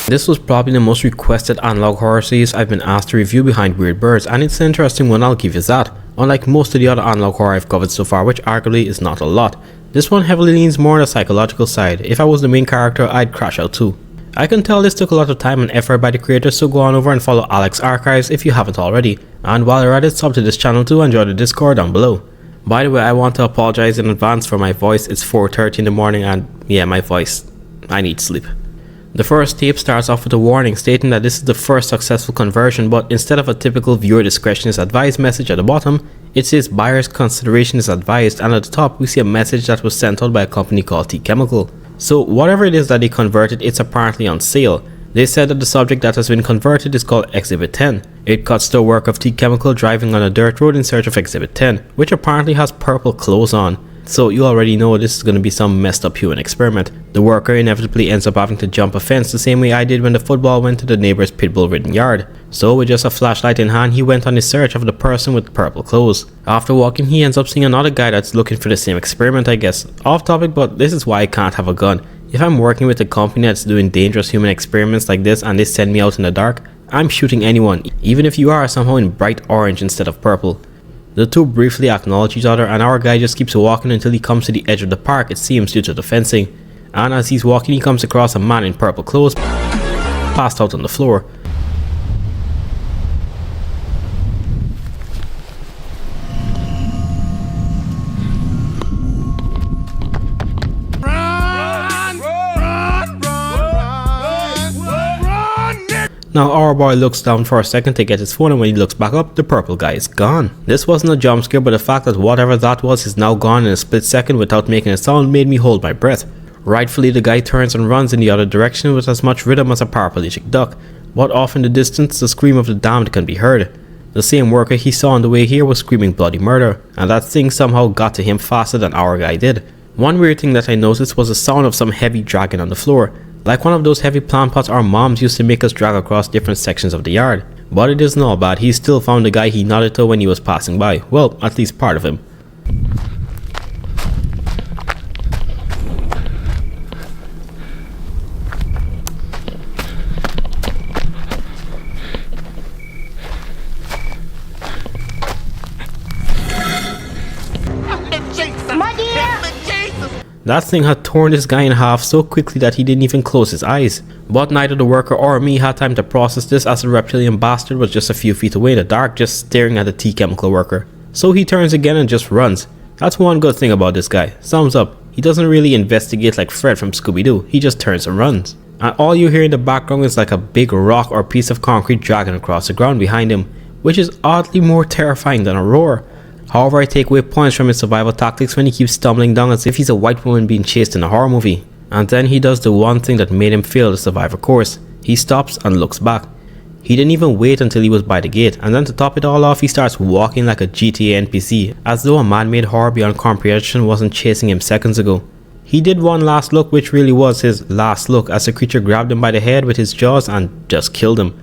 This was probably the most requested analog horror series I've been asked to review behind Weird Birds, and it's an interesting one, I'll give you that. Unlike most of the other analog horror I've covered so far, which arguably is not a lot, this one heavily leans more on the psychological side. If I was the main character, I'd crash out too. I can tell this took a lot of time and effort by the creators, so go on over and follow Alex's archives if you haven't already. And while you're at it, sub to this channel too and join the Discord down below. By the way, I want to apologize in advance for my voice. It's 4:30 in the morning and yeah, my voice, I need sleep. The first tape starts off with a warning stating that this is the first successful conversion, but instead of a typical viewer discretion is advised message at the bottom, it says buyer's consideration is advised, and at the top we see a message that was sent out by a company called Thricon Chemical. So whatever it is that they converted, it's apparently on sale. They said that the subject that has been converted is called Exhibit 10. It cuts the work of Thricon Chemical driving on a dirt road in search of Exhibit 10, which apparently has purple clothes on. So you already know this is going to be some messed up human experiment. The worker inevitably ends up having to jump a fence the same way I did when the football went to the neighbor's pitbull ridden yard. So with just a flashlight in hand, he went on his search of the person with purple clothes. After walking, he ends up seeing another guy that's looking for the same experiment, I guess. Off topic, but this is why I can't have a gun. If I'm working with a company that's doing dangerous human experiments like this and they send me out in the dark, I'm shooting anyone, even if you are somehow in bright orange instead of purple. The two briefly acknowledge each other and our guy just keeps walking until he comes to the edge of the park, it seems, due to the fencing. And as he's walking, he comes across a man in purple clothes passed out on the floor. Now our boy looks down for a second to get his phone, and when he looks back up, the purple guy is gone. This wasn't a jump scare, but the fact that whatever that was is now gone in a split second without making a sound made me hold my breath. Rightfully, the guy turns and runs in the other direction with as much rhythm as a paraplegic duck, but off in the distance the scream of the damned can be heard. The same worker he saw on the way here was screaming bloody murder, and that thing somehow got to him faster than our guy did. One weird thing that I noticed was the sound of some heavy dragging on the floor, like one of those heavy plant pots our moms used to make us drag across different sections of the yard. But it isn't all bad, he still found the guy he nodded to when he was passing by. Well, at least part of him. That thing had torn this guy in half so quickly that he didn't even close his eyes. But neither the worker or me had time to process this, as the reptilian bastard was just a few feet away in the dark, just staring at the Thricon Chemical worker. So he turns again and just runs. That's one good thing about this guy. Thumbs up. He doesn't really investigate like Fred from Scooby-Doo, he just turns and runs. And all you hear in the background is like a big rock or piece of concrete dragging across the ground behind him, which is oddly more terrifying than a roar. However, I take away points from his survival tactics when he keeps stumbling down as if he's a white woman being chased in a horror movie. And then he does the one thing that made him fail the survivor course. He stops and looks back. He didn't even wait until he was by the gate, and then to top it all off, he starts walking like a GTA NPC, as though a man-made horror beyond comprehension wasn't chasing him seconds ago. He did one last look, which really was his last look, as the creature grabbed him by the head with his jaws and just killed him.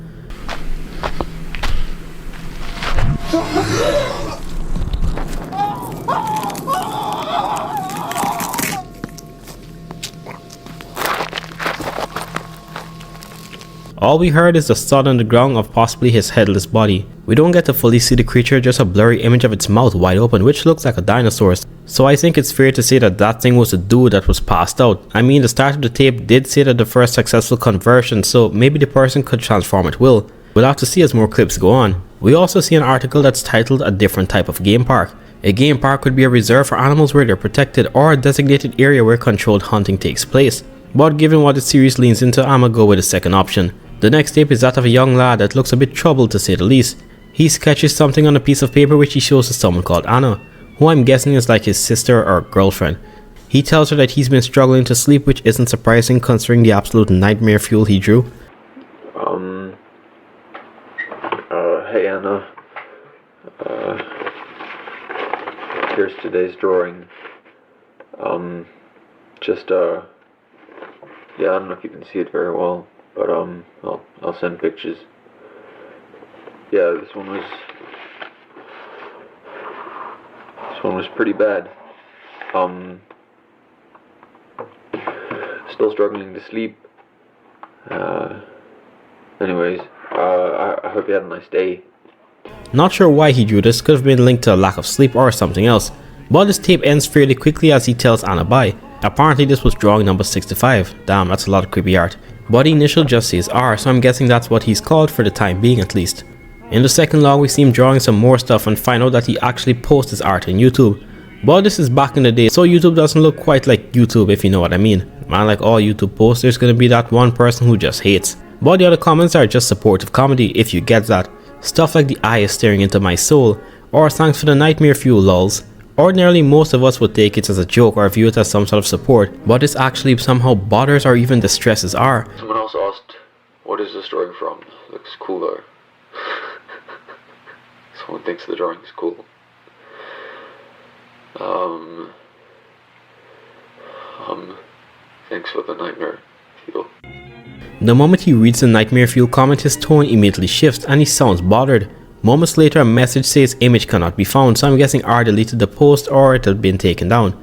All we heard is the thud on the ground of possibly his headless body. We don't get to fully see the creature, just a blurry image of its mouth wide open, which looks like a dinosaur's. So I think it's fair to say that that thing was the dude that was passed out. I mean, the start of the tape did say that the first successful conversion, so maybe the person could transform at will. We'll have to see as more clips go on. We also see an article that's titled A Different Type of Game Park. A game park could be a reserve for animals where they're protected, or a designated area where controlled hunting takes place. But given what the series leans into, I'ma go with the second option. The next tape is that of a young lad that looks a bit troubled to say the least. He sketches something on a piece of paper which he shows to someone called Anna, who I'm guessing is like his sister or girlfriend. He tells her that he's been struggling to sleep, which isn't surprising considering the absolute nightmare fuel he drew. Hey Anna, here's today's drawing. Yeah, I don't know if you can see it very well, but I'll send pictures. Yeah, this one was pretty bad. Still struggling to sleep. Anyways, I hope you had a nice day. Not sure why he drew this, could have been linked to a lack of sleep or something else. But this tape ends fairly quickly as he tells Anna bye. Apparently this was drawing number 65. Damn, that's a lot of creepy art. But the initial just says R, so I'm guessing that's what he's called for the time being at least. In the second log we see him drawing some more stuff and find out that he actually posts his art on YouTube. But this is back in the day, so YouTube doesn't look quite like YouTube, if you know what I mean. Man, like all YouTube posts, there's gonna be that one person who just hates. But the other comments are just supportive comedy, if you get that. Stuff like the eye is staring into my soul, or thanks for the nightmare fuel lulz. Ordinarily most of us would take it as a joke or view it as some sort of support, but this actually somehow bothers or even distresses R. Someone else asked, what is this drawing from? Looks cool though. Someone thinks the drawing is cool. Thanks for the nightmare fuel. The moment he reads the nightmare fuel comment, his tone immediately shifts and he sounds bothered. Moments later a message says image cannot be found, so I'm guessing R deleted the post or it had been taken down.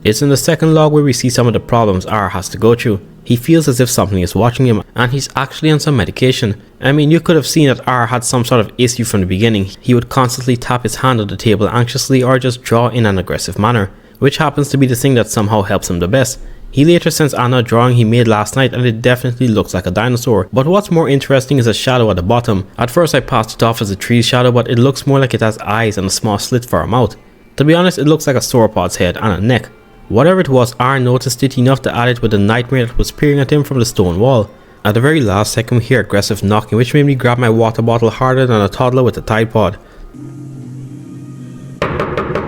It's in the second log where we see some of the problems R has to go through. He feels as if something is watching him and he's actually on some medication. I mean, you could have seen that R had some sort of issue from the beginning. He would constantly tap his hand on the table anxiously or just draw in an aggressive manner, which happens to be the thing that somehow helps him the best. He later sends Anna a drawing he made last night and it definitely looks like a dinosaur, but what's more interesting is a shadow at the bottom. At first I passed it off as a tree shadow, but it looks more like it has eyes and a small slit for a mouth. To be honest, it looks like a sauropod's head and a neck. Whatever it was, R noticed it enough to add it with the nightmare that was peering at him from the stone wall. At the very last second we hear aggressive knocking, which made me grab my water bottle harder than a toddler with a Tide Pod.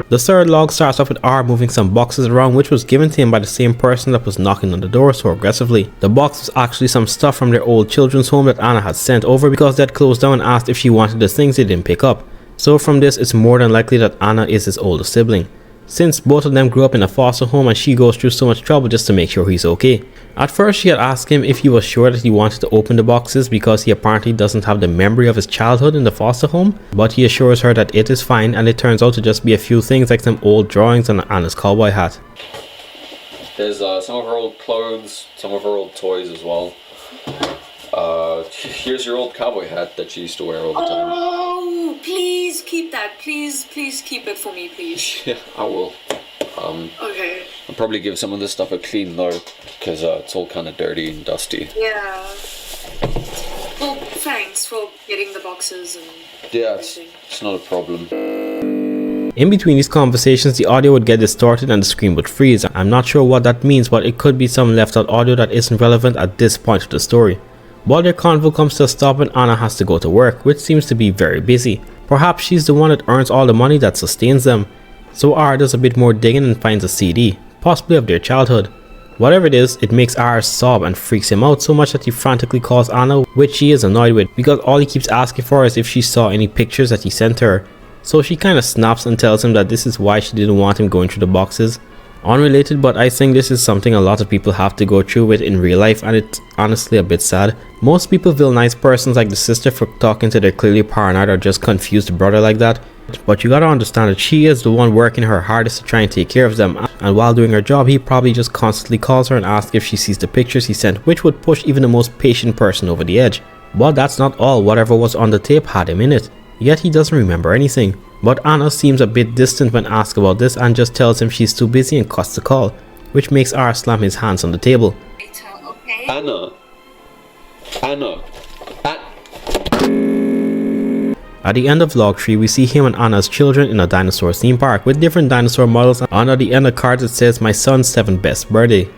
The third log starts off with R moving some boxes around, which was given to him by the same person that was knocking on the door so aggressively. The box was actually some stuff from their old children's home that Anna had sent over because they had closed down and asked if she wanted the things they didn't pick up. So from this it's more than likely that Anna is his older sibling, since both of them grew up in a foster home and she goes through so much trouble just to make sure he's okay. At first she had asked him if he was sure that he wanted to open the boxes because he apparently doesn't have the memory of his childhood in the foster home, but he assures her that it is fine and it turns out to just be a few things like some old drawings and Anna's cowboy hat. There's some of her old clothes, some of her old toys as well. Here's your old cowboy hat that she used to wear all the time. Oh, please keep that. Please keep it for me, please. Yeah, I will. Okay. I'll probably give some of this stuff a clean though, because it's all kind of dirty and dusty. Yeah. Well, thanks for getting the boxes and Yeah, everything. it's not a problem. In between these conversations the audio would get distorted and the screen would freeze. I'm not sure what that means, but it could be some left out audio that isn't relevant at this point of the story. But their convo comes to a stop and Anna has to go to work, which seems to be very busy. Perhaps she's the one that earns all the money that sustains them. So R does a bit more digging and finds a CD, possibly of their childhood. Whatever it is, it makes R sob and freaks him out so much that he frantically calls Anna, which she is annoyed with because all he keeps asking for is if she saw any pictures that he sent her. So she kinda snaps and tells him that this is why she didn't want him going through the boxes. Unrelated, but I think this is something a lot of people have to go through with in real life and it's honestly a bit sad. Most people villainize persons like the sister for talking to their clearly paranoid or just confused brother like that. But you gotta understand that she is the one working her hardest to try and take care of them, and while doing her job he probably just constantly calls her and asks if she sees the pictures he sent, which would push even the most patient person over the edge. But that's not all, whatever was on the tape had him in it, yet he doesn't remember anything. But Anna seems a bit distant when asked about this and just tells him she's too busy and cuts the call, which makes R slam his hands on the table. Okay. Anna. At the end of log 3 we see him and Anna's children in a dinosaur theme park with different dinosaur models, and at the end of cards it says my son's 7th best birthday.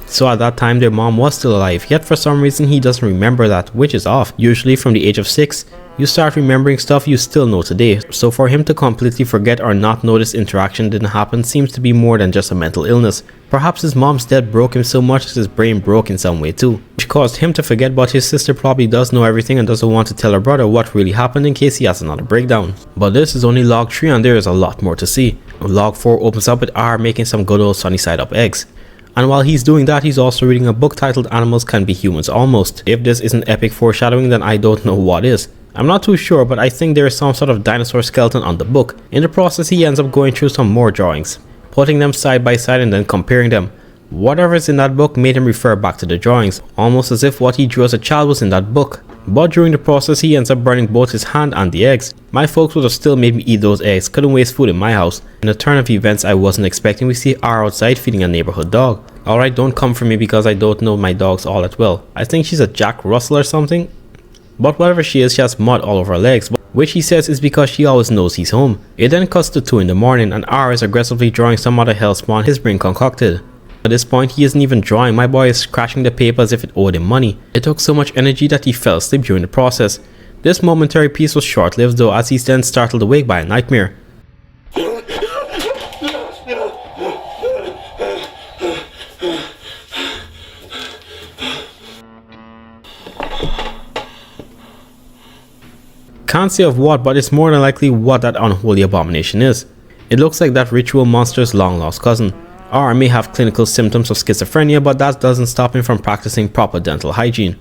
So at that time their mom was still alive, yet for some reason he doesn't remember that, which is off. Usually from the age of 6, you start remembering stuff you still know today, so for him to completely forget or not know this interaction didn't happen seems to be more than just a mental illness. Perhaps his mom's death broke him so much that his brain broke in some way too, which caused him to forget, but his sister probably does know everything and doesn't want to tell her brother what really happened in case he has another breakdown. But this is only log 3 and there is a lot more to see. Log 4 opens up with R making some good old sunny side up eggs. And while he's doing that, he's also reading a book titled Animals Can Be Humans Almost. If this isn't epic foreshadowing, then I don't know what is. I'm not too sure, but I think there is some sort of dinosaur skeleton on the book. In the process he ends up going through some more drawings, putting them side by side and then comparing them. Whatever is in that book made him refer back to the drawings, almost as if what he drew as a child was in that book. But during the process he ends up burning both his hand and the eggs. My folks would have still made me eat those eggs, couldn't waste food in my house. In a turn of events I wasn't expecting, we see R outside feeding a neighborhood dog. Alright, don't come for me because I don't know my dogs all that well. I think she's a Jack Russell or something. But whatever she is, she has mud all over her legs, which he says is because she always knows he's home. It then cuts to 2 in the morning and R is aggressively drawing some other hellspawn his brain concocted. At this point he isn't even drawing, my boy is scratching the paper as if it owed him money. It took so much energy that he fell asleep during the process. This momentary peace was short-lived though, as he's then startled awake by a nightmare. Can't say of what, but it's more than likely what that unholy abomination is. It looks like that ritual monster's long lost cousin. R may have clinical symptoms of schizophrenia, but that doesn't stop him from practicing proper dental hygiene.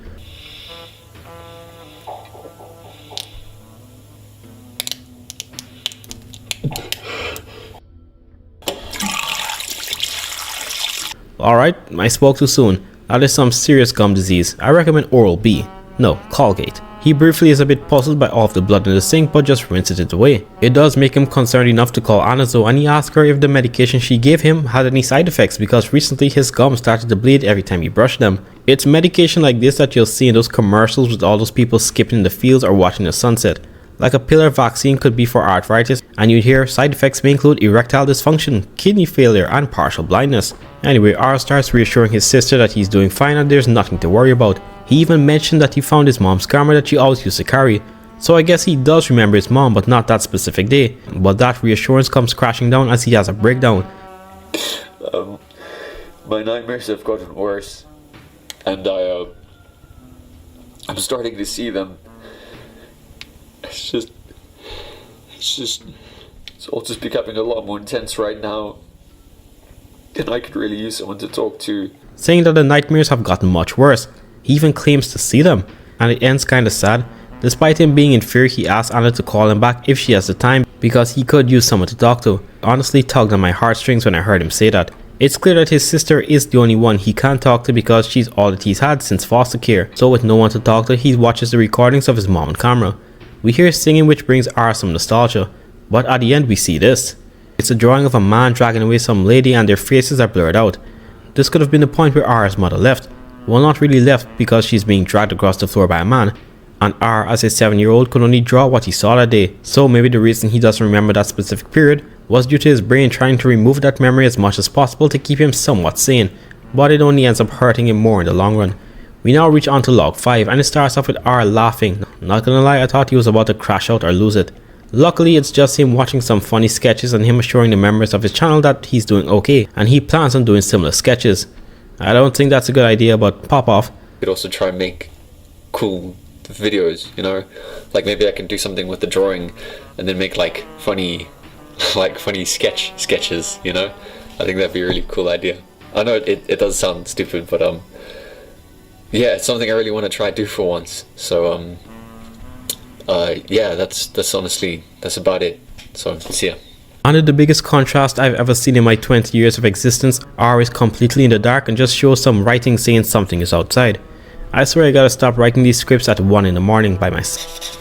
Alright, I spoke too soon. That is some serious gum disease. I recommend Oral-B. No, Colgate. He briefly is a bit puzzled by all of the blood in the sink, but just rinses it away. It does make him concerned enough to call Anna though, and he asks her if the medication she gave him had any side effects because recently his gums started to bleed every time he brushed them. It's medication like this that you'll see in those commercials with all those people skipping in the fields or watching the sunset. Like a pillar vaccine could be for arthritis, and you'd hear side effects may include erectile dysfunction, kidney failure, and partial blindness. Anyway, R starts reassuring his sister that he's doing fine and there's nothing to worry about. He even mentioned that he found his mom's camera that she always used to carry. So I guess he does remember his mom, but not that specific day. But that reassurance comes crashing down as he has a breakdown. My nightmares have gotten worse, and I'm starting to see them. It's all just becoming a lot more intense right now, and I could really use someone to talk to. Saying that the nightmares have gotten much worse. He even claims to see them, and it ends kinda sad. Despite him being in fear, he asks Anna to call him back if she has the time because he could use someone to talk to. Honestly tugged on my heartstrings when I heard him say that. It's clear that his sister is the only one he can't talk to because she's all that he's had since foster care. So with no one to talk to, he watches the recordings of his mom on camera. We hear singing which brings R some nostalgia, but at the end we see this. It's a drawing of a man dragging away some lady and their faces are blurred out. This could have been the point where R's mother left. Well, not really left because she's being dragged across the floor by a man, and R as a 7-year-old could only draw what he saw that day, so maybe the reason he doesn't remember that specific period was due to his brain trying to remove that memory as much as possible to keep him somewhat sane, but it only ends up hurting him more in the long run. We now reach on to log 5 and it starts off with R laughing. Not gonna lie, I thought he was about to crash out or lose it. Luckily it's just him watching some funny sketches and him assuring the members of his channel that he's doing okay and he plans on doing similar sketches. I don't think that's a good idea, but pop off. You could also try and make cool videos, you know? Like maybe I can do something with the drawing and then make like funny sketches, you know? I think that'd be a really cool idea. I know it does sound stupid, but yeah, it's something I really want to try to do for once. So yeah, that's honestly, that's about it. So see ya. Under the biggest contrast I've ever seen in my 20 years of existence, R is completely in the dark and just shows some writing saying something is outside. I swear I gotta stop writing these scripts at 1 in the morning by myself.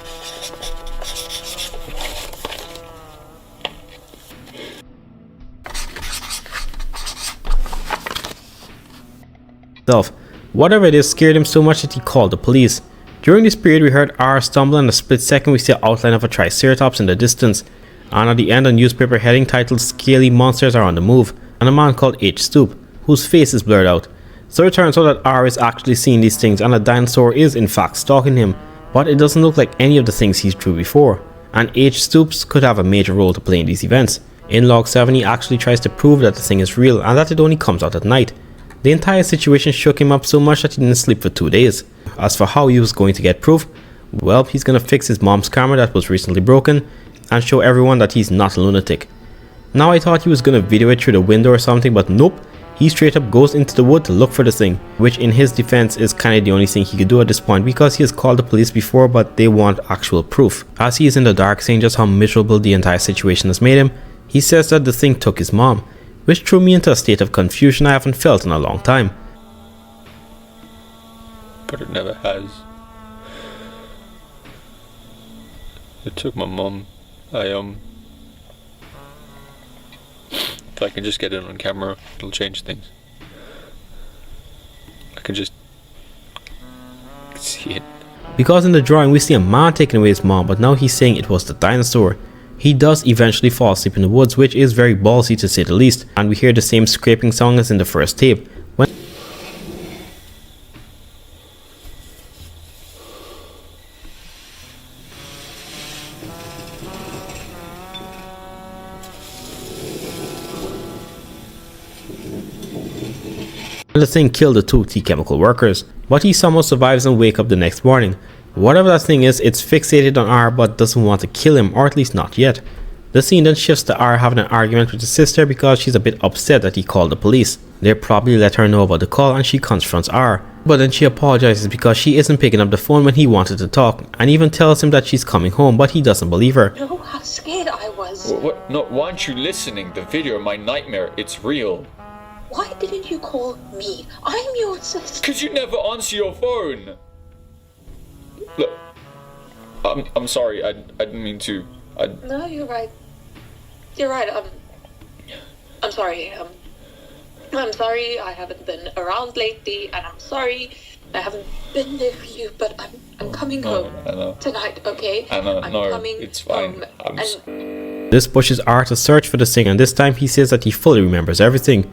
Whatever it is scared him so much that he called the police. During this period we heard R stumble, and in a split second we see the outline of a triceratops in the distance. And at the end a newspaper heading titled "Scaly Monsters Are on the Move," and a man called H. Stoop, whose face is blurred out. So it turns out that R is actually seeing these things and a dinosaur is in fact stalking him, but it doesn't look like any of the things he's drew before, and H. Stoops could have a major role to play in these events. In log 7 he actually tries to prove that the thing is real and that it only comes out at night. The entire situation shook him up so much that he didn't sleep for 2 days. As for how he was going to get proof, well, he's gonna fix his mom's camera that was recently broken and show everyone that he's not a lunatic. Now I thought he was gonna video it through the window or something, but nope, he straight up goes into the wood to look for the thing, which in his defense is kinda the only thing he could do at this point because he has called the police before, but they want actual proof. As he is in the dark saying just how miserable the entire situation has made him, he says that the thing took his mom, which threw me into a state of confusion I haven't felt in a long time. But it never has. It took my mum. If I can just get it on camera, it'll change things. I can just see it. Because in the drawing we see a man taking away his mom, but now he's saying it was the dinosaur. He does eventually fall asleep in the woods, which is very ballsy to say the least, and we hear the same scraping sound as in the first tape. When the thing killed the two tea chemical workers, but he somehow survives and wakes up the next morning. Whatever that thing is, it's fixated on R but doesn't want to kill him, or at least not yet. The scene then shifts to R having an argument with his sister because she's a bit upset that he called the police. They probably let her know about the call and she confronts R, but then she apologizes because she isn't picking up the phone when he wanted to talk, and even tells him that she's coming home, but he doesn't believe her. You know how scared I was. What? No, why aren't you listening? The video, my nightmare, it's real. Why didn't you call me? I'm your sister. Cause you never answer your phone. Look, I'm sorry. I didn't mean to. No, you're right. You're right. I'm sorry. I'm sorry I haven't been around lately, and I'm sorry I haven't been there for you. But I'm coming home tonight. Okay? I know. I'm No, coming it's fine. home, This pushes R to search for the thing, and this time he says that he fully remembers everything.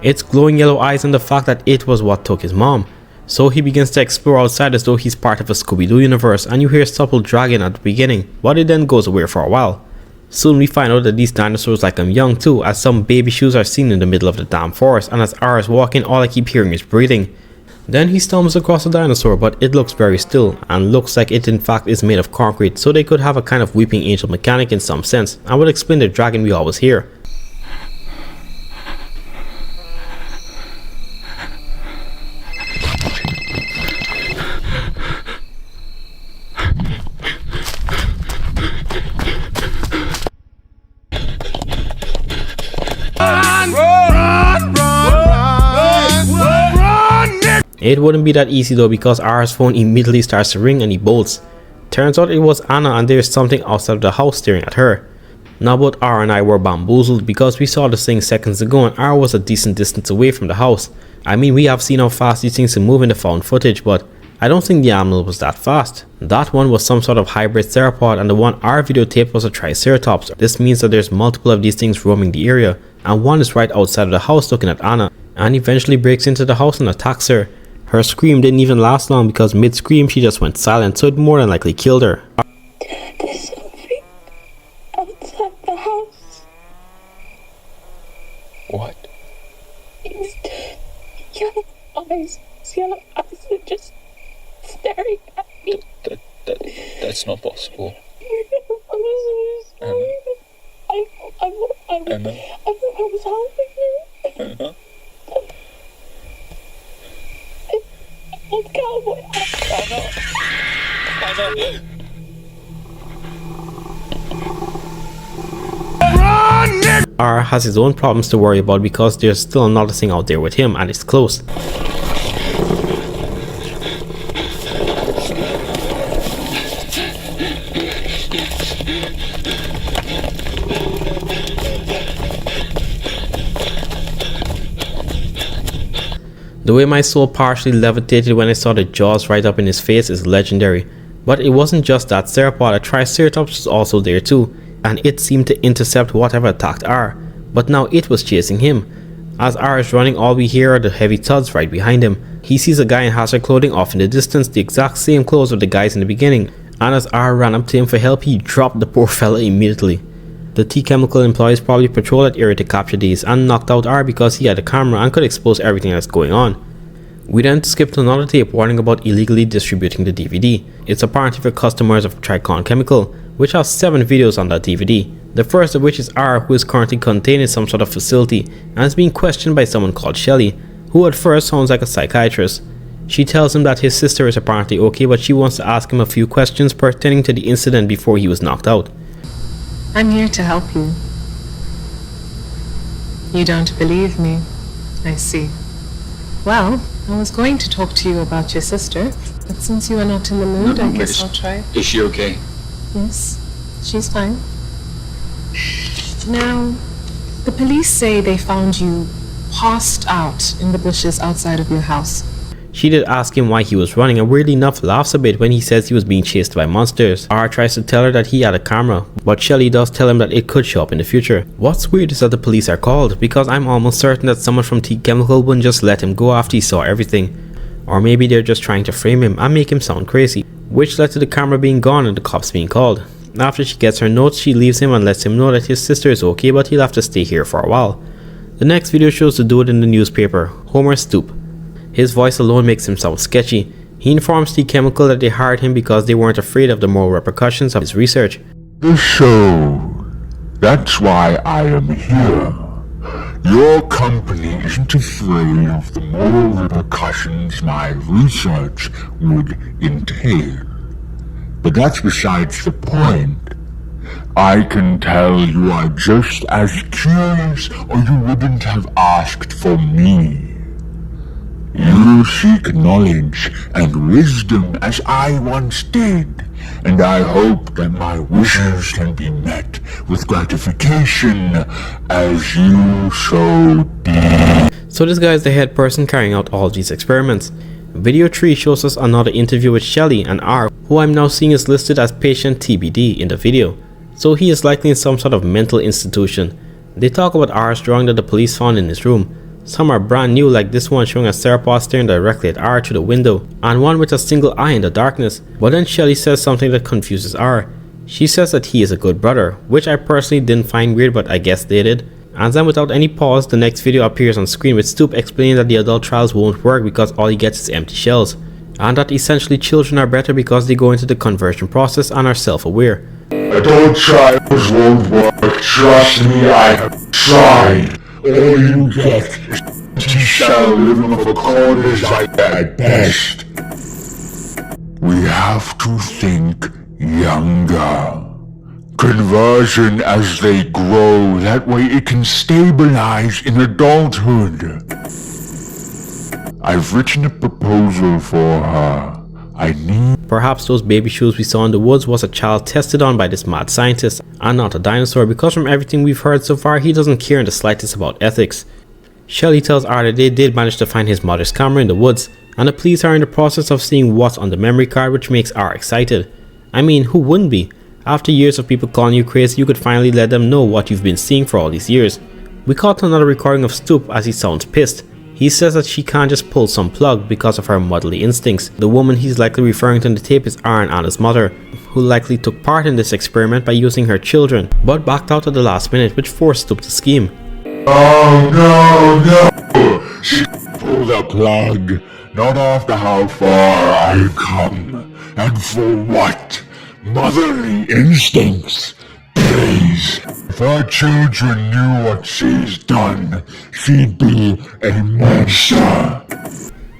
Its glowing yellow eyes and the fact that it was what took his mom. So he begins to explore outside as though he's part of a Scooby-Doo universe, and you hear subtle dragging at the beginning, but it then goes away for a while. Soon we find out that these dinosaurs like him young too, as some baby shoes are seen in the middle of the damn forest, and as R is walking all I keep hearing is breathing. Then he stumbles across a dinosaur, but it looks very still and looks like it in fact is made of concrete, so they could have a kind of weeping angel mechanic in some sense, and would explain the dragging we always hear. It wouldn't be that easy though, because R's phone immediately starts to ring and he bolts. Turns out it was Anna, and there's something outside of the house staring at her. Now both R and I were bamboozled because we saw this thing seconds ago and R was a decent distance away from the house. I mean, we have seen how fast these things can move in the found footage, but I don't think the animal was that fast. That one was some sort of hybrid theropod, and the one R videotaped was a triceratops. This means that there's multiple of these things roaming the area, and one is right outside of the house looking at Anna, and eventually breaks into the house and attacks her. Her scream didn't even last long because mid-scream she just went silent, so it more than likely killed her. There's something outside the house. What? It's yellow eyes. His yellow eyes are just staring at me. That's not possible. I'm so sorry. I was helping you. Old cowboy. I know. R has his own problems to worry about because there's still another thing out there with him, and it's close. The way my soul partially levitated when I saw the jaws right up in his face is legendary. But it wasn't just that theropod, a triceratops was also there too, and it seemed to intercept whatever attacked R, but now it was chasing him. As R is running, all we hear are the heavy thuds right behind him. He sees a guy in hazard clothing off in the distance, the exact same clothes of the guys in the beginning, and as R ran up to him for help, he dropped the poor fella immediately. The tea chemical employees probably patrolled that area to capture these and knocked out R because he had a camera and could expose everything that's going on. We then skip to another tape warning about illegally distributing the DVD. It's apparently for customers of Thricon Chemical, which has 7 videos on that DVD. The first of which is R, who is currently contained in some sort of facility and is being questioned by someone called Shelly, who at first sounds like a psychiatrist. She tells him that his sister is apparently okay, but she wants to ask him a few questions pertaining to the incident before he was knocked out. I'm here to help you. You don't believe me. I see. Well, I was going to talk to you about your sister, but since you are not in the mood, I guess I'll try. Is she okay? Yes, she's fine. Now, the police say they found you passed out in the bushes outside of your house. She did ask him why he was running and weirdly enough laughs a bit when he says he was being chased by monsters. R tries to tell her that he had a camera, but Shelly does tell him that it could show up in the future. What's weird is that the police are called, because I'm almost certain that someone from Thricon Chemical wouldn't just let him go after he saw everything. Or maybe they're just trying to frame him and make him sound crazy, which led to the camera being gone and the cops being called. After she gets her notes, she leaves him and lets him know that his sister is okay, but he'll have to stay here for a while. The next video shows the dude in the newspaper, Homer Stoop. His voice alone makes him sound sketchy. He informs Thricon Chemical that they hired him because they weren't afraid of the moral repercussions of his research. The show. That's why I am here. Your company isn't afraid of the moral repercussions my research would entail. But that's besides the point. I can tell you are just as curious or you wouldn't have asked for me. You seek knowledge and wisdom as I once did, and I hope that my wishes can be met with gratification as you so did. So this guy is the head person carrying out all of these experiments. Video 3 shows us another interview with Shelly and R, who I'm now seeing is listed as patient TBD in the video. So he is likely in some sort of mental institution. They talk about R's drawing that the police found in his room. Some are brand new, like this one showing a theropod staring directly at R through the window, and one with a single eye in the darkness. But then Shelly says something that confuses R. She says that he is a good brother, which I personally didn't find weird, but I guess they did. And then without any pause, the next video appears on screen with Stoop explaining that the adult trials won't work because all he gets is empty shells, and that essentially children are better because they go into the conversion process and are self-aware. Adult trials won't work, trust me, I have tried. All you get is empty shell living off a corner's eye at best. We have to think younger. Conversion as they grow, that way it can stabilize in adulthood. I've written a proposal for her. I need... Perhaps those baby shoes we saw in the woods was a child tested on by this mad scientist and not a dinosaur, because from everything we've heard so far he doesn't care in the slightest about ethics. Shelly tells R that they did manage to find his mother's camera in the woods, and the police are in the process of seeing what's on the memory card, which makes R excited. I mean, who wouldn't be? After years of people calling you crazy, you could finally let them know what you've been seeing for all these years. We caught another recording of Stoop as he sounds pissed. He says that she can't just pull some plug because of her motherly instincts. The woman he's likely referring to in the tape is R and Anna's mother, who likely took part in this experiment by using her children, but backed out at the last minute, which forced Stoop to scheme. Oh no! She pulled the plug, not after how far I've come, and for what? Motherly instincts. Please, if our children knew what she's done, she'd be a monster.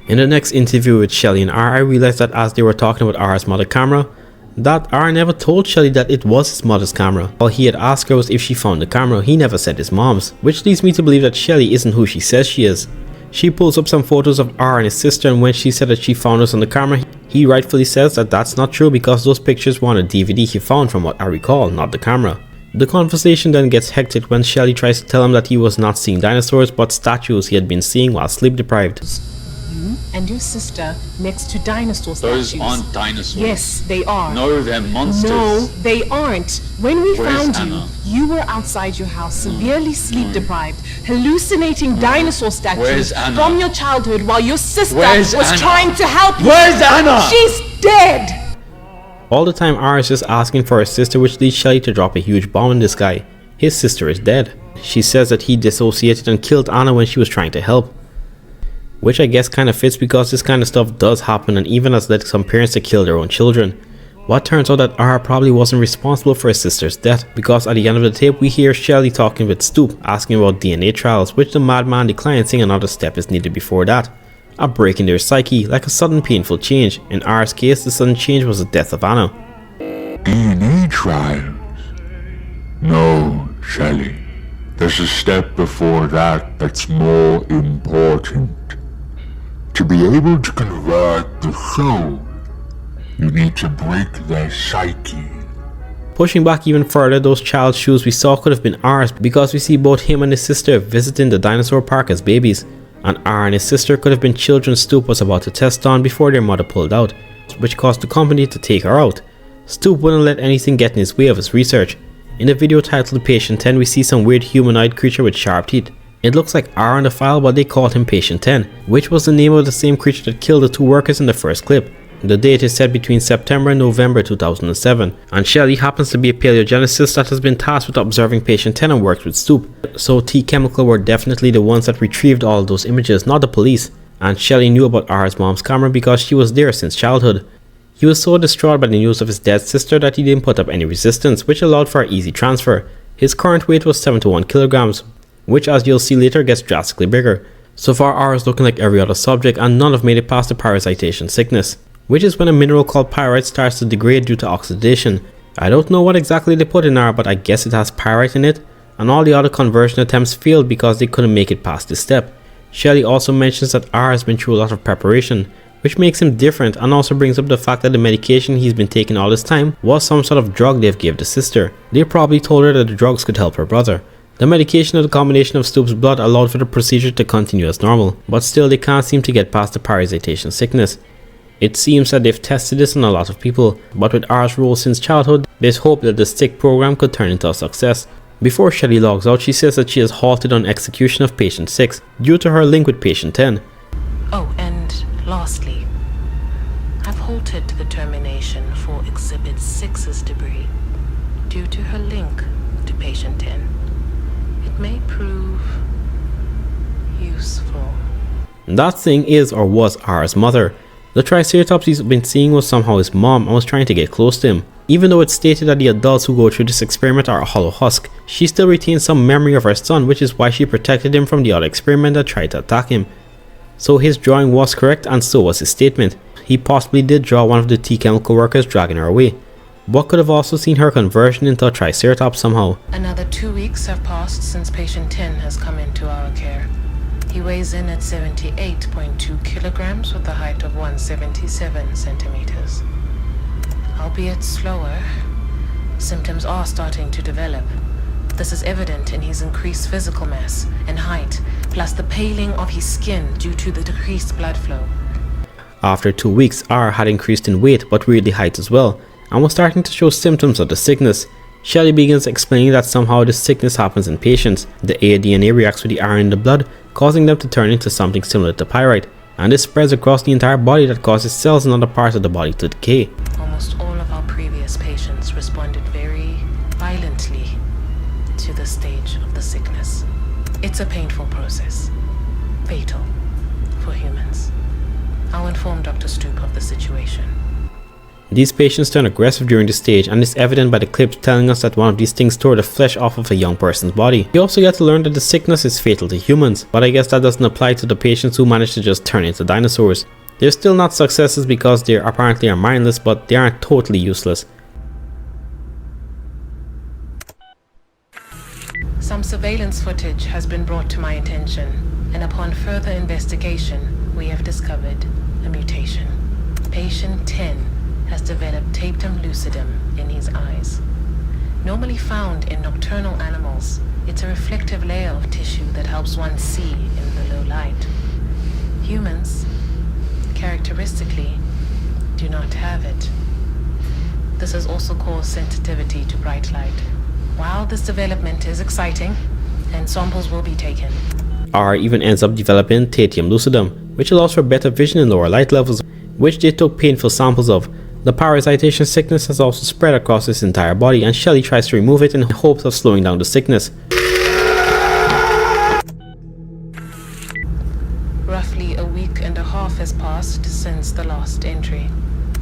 In the next interview with Shelly and R, I realized that as they were talking about R's mother camera, that R never told Shelly that it was his mother's camera. All he had asked her was if she found the camera. He never said his mom's, which leads me to believe that Shelly isn't who she says she is. She pulls up some photos of R and his sister, and when she said that she found us on the camera, he rightfully says that that's not true because those pictures were on a DVD he found from what I recall, not the camera. The conversation then gets hectic when Shelly tries to tell him that he was not seeing dinosaurs but statues he had been seeing while sleep deprived. You and your sister next to dinosaur Those statues. aren't dinosaurs. Yes, they are. No, they're monsters. No, they aren't. When we Where's found Anna? you were outside your house, severely sleep deprived, hallucinating dinosaur statues Where's Anna? from your childhood while your sister Where's was Anna? trying to help you. Where's Anna? She's dead! All the time R is just asking for his sister, which leads Shelly to drop a huge bomb on this guy. His sister is dead. She says that he dissociated and killed Anna when she was trying to help. Which I guess kind of fits because this kind of stuff does happen and even has led some parents to kill their own children. But turns out that R probably wasn't responsible for his sister's death, because at the end of the tape we hear Shelly talking with Stoop, asking about DNA trials, which the madman declines, saying another step is needed before that. A break in their psyche, like a sudden painful change. In R's case, the sudden change was the death of Anna. DNA trials? No, Shelly. there's a step before that that's more important. To be able to convert the soul, you need to break their psyche. Pushing back even further, those child's shoes we saw could have been ours because we see both him and his sister visiting the dinosaur park as babies. And R and his sister could have been children Stoop was about to test on before their mother pulled out, which caused the company to take her out. Stoop wouldn't let anything get in his way of his research. In the video titled Patient 10, we see some weird humanoid creature with sharp teeth. It looks like R on the file, but they called him Patient 10, which was the name of the same creature that killed the two workers in the first clip. The date is set between September and November 2007, and Shelley happens to be a paleogeneticist that has been tasked with observing Patient 10 and worked with Stoop. So Thricon Chemical were definitely the ones that retrieved all those images, not the police. And Shelley knew about R's mom's camera because she was there since childhood. He was so distraught by the news of his dead sister that he didn't put up any resistance, which allowed for an easy transfer. His current weight was 71 kilograms, which as you'll see later gets drastically bigger. So far R is looking like every other subject and none have made it past the parasitation sickness, which is when a mineral called pyrite starts to degrade due to oxidation. I don't know what exactly they put in R, but I guess it has pyrite in it, and all the other conversion attempts failed because they couldn't make it past this step. Shelley also mentions that R has been through a lot of preparation, which makes him different, and also brings up the fact that the medication he's been taking all this time was some sort of drug they've gave the sister. They probably told her that the drugs could help her brother. The medication of the combination of Stoop's blood allowed for the procedure to continue as normal, but still they can't seem to get past the parasitation sickness. It seems that they've tested this on a lot of people, but with R's role since childhood, there's hope that the stick program could turn into a success. Before Shelley logs out, she says that she has halted on execution of Patient 6 due to her link with Patient 10. Oh, and lastly, I've halted the termination for Exhibit 6's debris due to her link to Patient 10. It may prove useful. That thing is or was R's mother. The Triceratops he's been seeing was somehow his mom and was trying to get close to him. Even though it's stated that the adults who go through this experiment are a hollow husk, she still retains some memory of her son, which is why she protected him from the other experiment that tried to attack him. So his drawing was correct and so was his statement. He possibly did draw one of the Thricon Chemical workers dragging her away, but could have also seen her conversion into a Triceratops somehow. Another 2 weeks have passed since Patient 10 has come into our care. He weighs in at 78.2 kilograms with a height of 177 centimeters. Albeit slower, symptoms are starting to develop. This is evident in his increased physical mass and height, plus the paling of his skin due to the decreased blood flow. After 2 weeks, R had increased in weight but weirdly height as well, and was starting to show symptoms of the sickness. Shelley begins explaining that somehow this sickness happens in patients. The ADNA reacts with the iron in the blood, causing them to turn into something similar to pyrite, and this spreads across the entire body that causes cells in other parts of the body to decay. Almost all of our previous patients responded very violently to the stage of the sickness. It's a painful process, fatal for humans. I'll inform Dr. Stoop of the situation. These patients turn aggressive during this stage, and it's evident by the clips telling us that one of these things tore the flesh off of a young person's body. We also get to learn that the sickness is fatal to humans, but I guess that doesn't apply to the patients who manage to just turn into dinosaurs. They're still not successes because they apparently are mindless, but they aren't totally useless. Some surveillance footage has been brought to my attention, and upon further investigation, we have discovered a mutation. Patient 10 has developed tapetum lucidum in his eyes. Normally found in nocturnal animals, it's a reflective layer of tissue that helps one see in the low light. Humans, characteristically, do not have it. This has also caused sensitivity to bright light. While this development is exciting, and samples will be taken, R even ends up developing tapetum lucidum, which allows for better vision in lower light levels, which they took painful samples of. The parasitation sickness has also spread across his entire body, and Shelley tries to remove it in hopes of slowing down the sickness. Roughly a week and a half has passed since the last entry.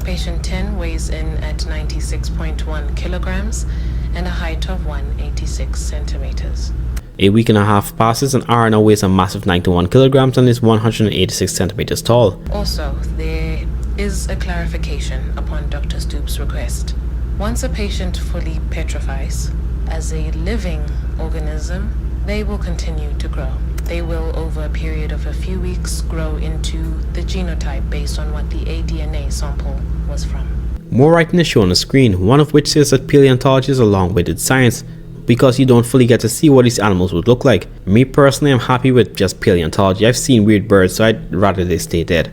Patient 10 weighs in at 96.1 kilograms and a height of 186 centimeters. A week and a half passes, and R now weighs a massive 91 kilograms and is 186 centimeters tall. Also, there is a clarification upon Dr. Stoop's request. Once a patient fully petrifies, as a living organism, They will continue to grow. They will, over a period of a few weeks, grow into the genotype based on what the aDNA sample was from. More writing is shown on the screen, one of which says that paleontology is a long-winded science, because you don't fully get to see what these animals would look like. Me personally, I'm happy with just paleontology. I've seen weird birds, so I'd rather they stay dead.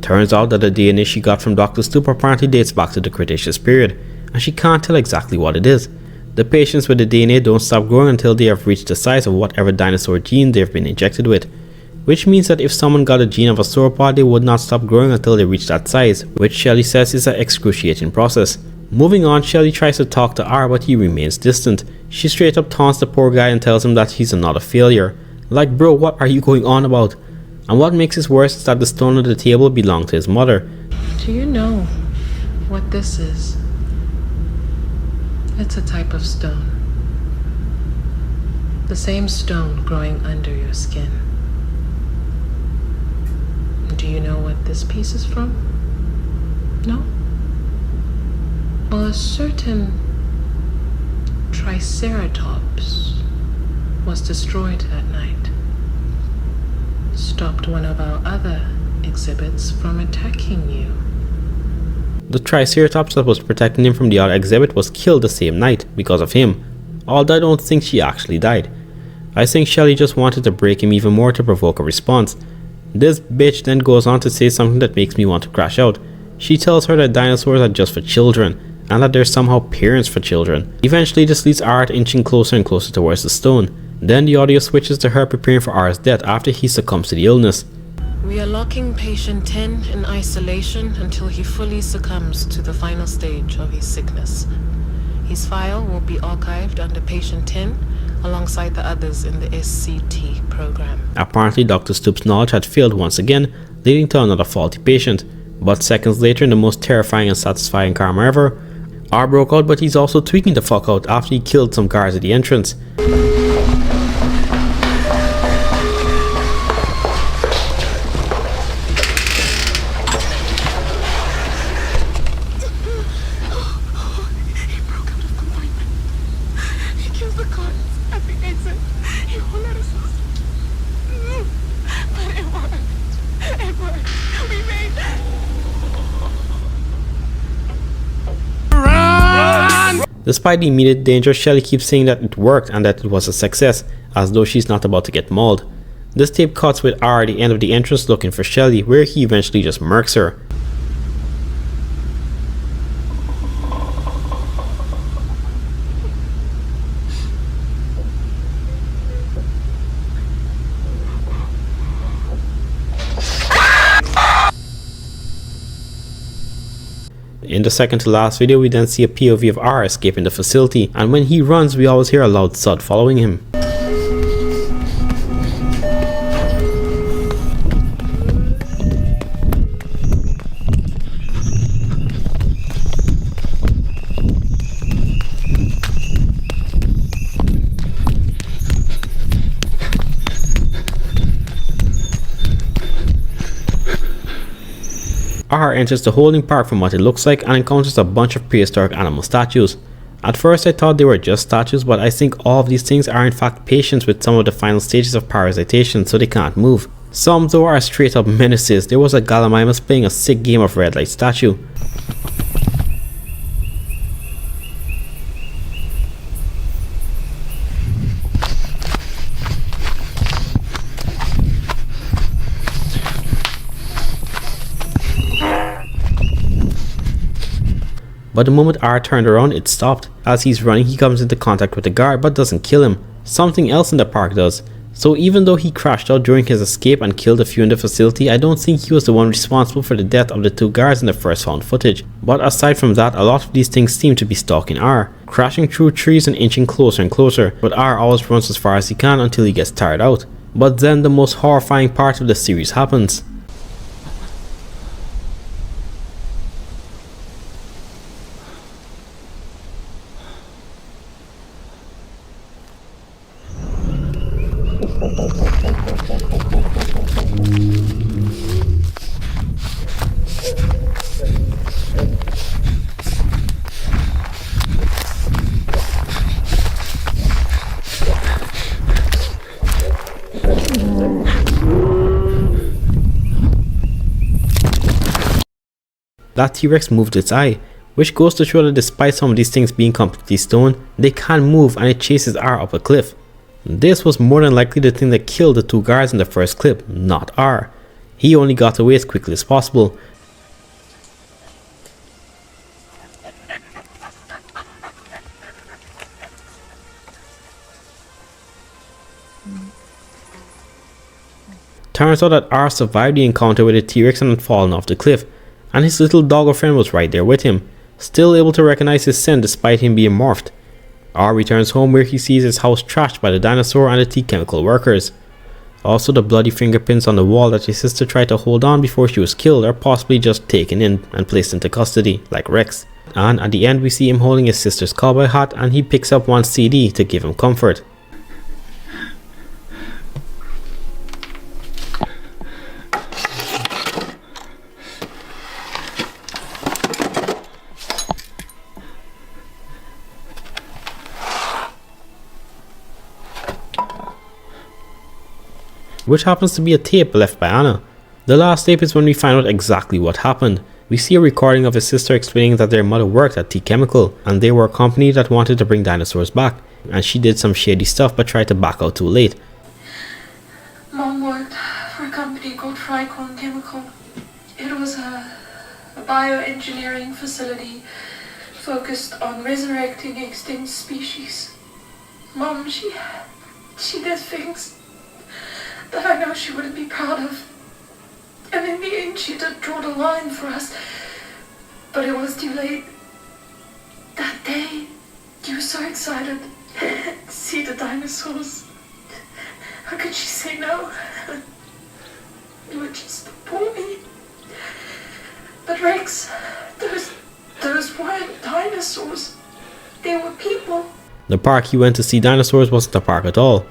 Turns out that the DNA she got from Dr. Stoop apparently dates back to the Cretaceous period, and she can't tell exactly what it is. The patients with the DNA don't stop growing until they have reached the size of whatever dinosaur gene they've been injected with, which means that if someone got a gene of a sauropod, they would not stop growing until they reach that size, which Shelley says is an excruciating process. Moving on, Shelley tries to talk to R, but he remains distant. She straight up taunts the poor guy and tells him that he's not a failure. Like, bro, what are you going on about? And what makes this worse is that the stone on the table belonged to his mother. Do you know what this is? It's a type of stone. The same stone growing under your skin. Do you know what this piece is from? No? Well, a certain Triceratops was destroyed that night. Stopped one of our other exhibits from attacking you. The Triceratops that was protecting him from the other exhibit was killed the same night because of him, although I don't think she actually died. I think Shelley just wanted to break him even more to provoke a response. This bitch then goes on to say something that makes me want to crash out. She tells her that dinosaurs are just for children, and that they're somehow parents for children. Eventually this leads Art inching closer and closer towards the stone. Then the audio switches to her preparing for R's death after he succumbs to the illness. We are locking patient 10 in isolation until he fully succumbs to the final stage of his sickness. His file will be archived under patient 10 alongside the others in the SCT program. Apparently Dr. Stoop's knowledge had failed once again, leading to another faulty patient. But seconds later, in the most terrifying and satisfying karma ever, R broke out, but he's also tweaking the fuck out after he killed some guards at the entrance. Despite the immediate danger, Shelley keeps saying that it worked and that it was a success, as though she's not about to get mauled. This tape cuts with R at the end of the entrance looking for Shelley, where he eventually just murks her. In the second to last video, we then see a POV of R escaping the facility, and when he runs, we always hear a loud thud following him. R enters the holding park from what it looks like and encounters a bunch of prehistoric animal statues. At first I thought they were just statues, but I think all of these things are in fact patients with some of the final stages of parasitation, so they can't move. Some though are straight up menaces. There was a Gallimimus playing a sick game of red light statue. But the moment R turned around, it stopped. As he's running, he comes into contact with the guard but doesn't kill him. Something else in the park does. So even though he crashed out during his escape and killed a few in the facility, I don't think he was the one responsible for the death of the two guards in the first found footage. But aside from that, a lot of these things seem to be stalking R, crashing through trees and inching closer and closer, but R always runs as far as he can until he gets tired out. But then the most horrifying part of the series happens. that T-Rex moved its eye, which goes to show that despite some of these things being completely stone, they can move and it chases R up a cliff. This was more than likely the thing that killed the two guards in the first clip, not R. He only got away as quickly as possible. Turns out that R survived the encounter with the T-Rex and had fallen off the cliff, and his little doggo friend was right there with him, still able to recognize his scent despite him being morphed. R returns home where he sees his house trashed by the dinosaur and the T-Chemical workers. Also, the bloody fingerprints on the wall that his sister tried to hold on before she was killed are possibly just taken in and placed into custody, like Rex. And at the end we see him holding his sister's cowboy hat and he picks up one CD to give him comfort. Which happens to be a tape left by Anna. The last tape is when we find out exactly what happened. We see a recording of his sister explaining that their mother worked at T-Chemical and they were a company that wanted to bring dinosaurs back, and she did some shady stuff but tried to back out too late. Mom worked for a company called Thricon Chemical. It was a bioengineering facility focused on resurrecting extinct species. Mom, she did things that I know she wouldn't be proud of. And in the end, she did draw the line for us. But it was too late. That day, you were so excited to see the dinosaurs. How could she say no? You were just a boy. But Rex, those weren't dinosaurs. They were people. The park he went to see dinosaurs wasn't a park at all.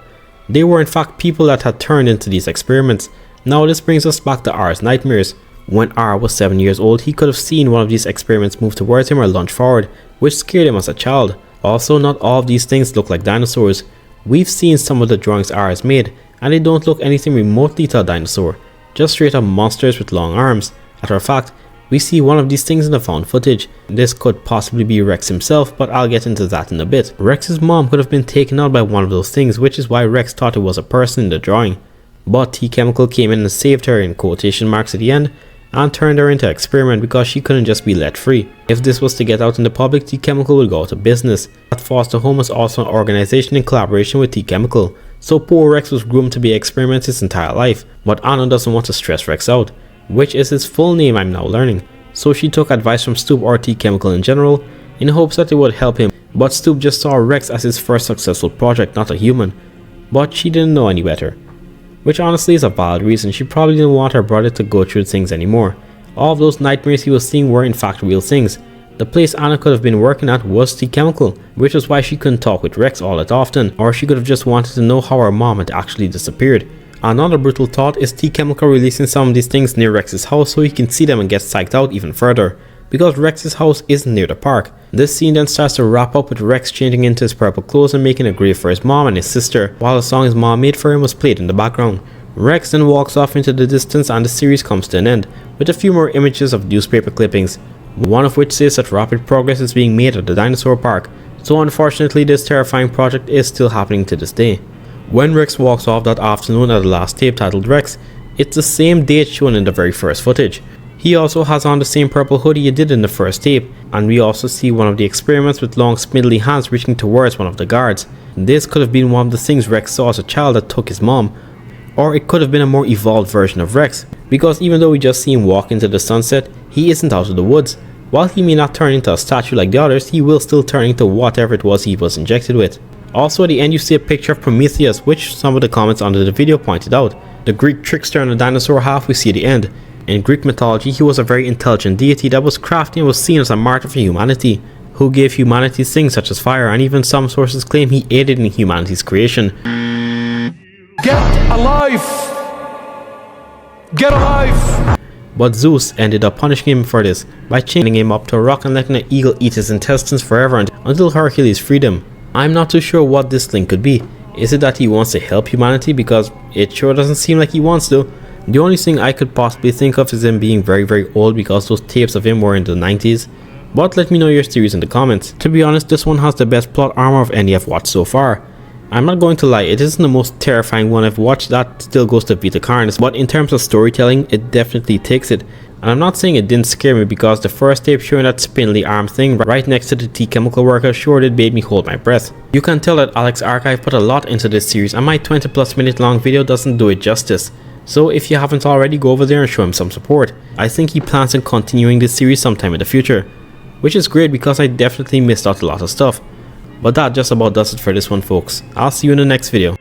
They were in fact people that had turned into these experiments. Now this brings us back to R's nightmares. When R was 7 years old, he could have seen one of these experiments move towards him or lunge forward, which scared him as a child. Also, not all of these things look like dinosaurs. We've seen some of the drawings R has made, and they don't look anything remotely to a dinosaur, just straight up monsters with long arms. Matter of fact, we see one of these things in the found footage. This could possibly be Rex himself, but I'll get into that in a bit. Rex's mom could have been taken out by one of those things, which is why Rex thought it was a person in the drawing. But T-Chemical came in and saved her in quotation marks at the end, and turned her into an experiment because she couldn't just be let free. If this was to get out in the public, T-Chemical would go out of business. That foster home was also an organization in collaboration with T-Chemical, so poor Rex was groomed to be an experiment his entire life. But Anna doesn't want to stress Rex out, which is his full name I'm now learning. So she took advice from Stoop or T-Chemical in general, in hopes that it would help him, but Stoop just saw Rex as his first successful project, not a human. But she didn't know any better. Which honestly is a valid reason. She probably didn't want her brother to go through things anymore. All of those nightmares he was seeing were in fact real things. The place Anna could have been working at was T-Chemical, which was why she couldn't talk with Rex all that often, or she could have just wanted to know how her mom had actually disappeared. Another brutal thought is T-Chemical releasing some of these things near Rex's house so he can see them and get psyched out even further, because Rex's house isn't near the park. This scene then starts to wrap up with Rex changing into his purple clothes and making a grave for his mom and his sister, while the song his mom made for him was played in the background. Rex then walks off into the distance and the series comes to an end, with a few more images of newspaper clippings, one of which says that rapid progress is being made at the dinosaur park, so unfortunately this terrifying project is still happening to this day. When Rex walks off that afternoon at the last tape titled Rex, it's the same date shown in the very first footage. He also has on the same purple hoodie he did in the first tape, and we also see one of the experiments with long spindly hands reaching towards one of the guards. This could have been one of the things Rex saw as a child that took his mom, or it could have been a more evolved version of Rex, because even though we just see him walk into the sunset, he isn't out of the woods. While he may not turn into a statue like the others, he will still turn into whatever it was he was injected with. Also at the end you see a picture of Prometheus, which some of the comments under the video pointed out. The Greek trickster and the dinosaur half we see at the end. In Greek mythology he was a very intelligent deity that was crafty and was seen as a martyr for humanity, who gave humanity things such as fire, and even some sources claim he aided in humanity's creation. Get alive! Get alive! But Zeus ended up punishing him for this by chaining him up to a rock and letting an eagle eat his intestines forever until Hercules freed him. I'm not too sure what this link could be. Is it that he wants to help humanity, because it sure doesn't seem like he wants to? The only thing I could possibly think of is him being very old because those tapes of him were in the 90s. But let me know your theories in the comments. To be honest, this one has the best plot armor of any I've watched so far. I'm not going to lie, it isn't the most terrifying one I've watched, that still goes to Vita Carnes, but in terms of storytelling, it definitely takes it. And I'm not saying it didn't scare me because the first tape showing that spindly arm thing right next to the tea chemical worker sure did made me hold my breath. You can tell that Alex Archive put a lot into this series and my 20+ minute long video doesn't do it justice. So if you haven't already, go over there and show him some support. I think he plans on continuing this series sometime in the future, which is great because I definitely missed out a lot of stuff. But that just about does it for this one, folks. I'll see you in the next video.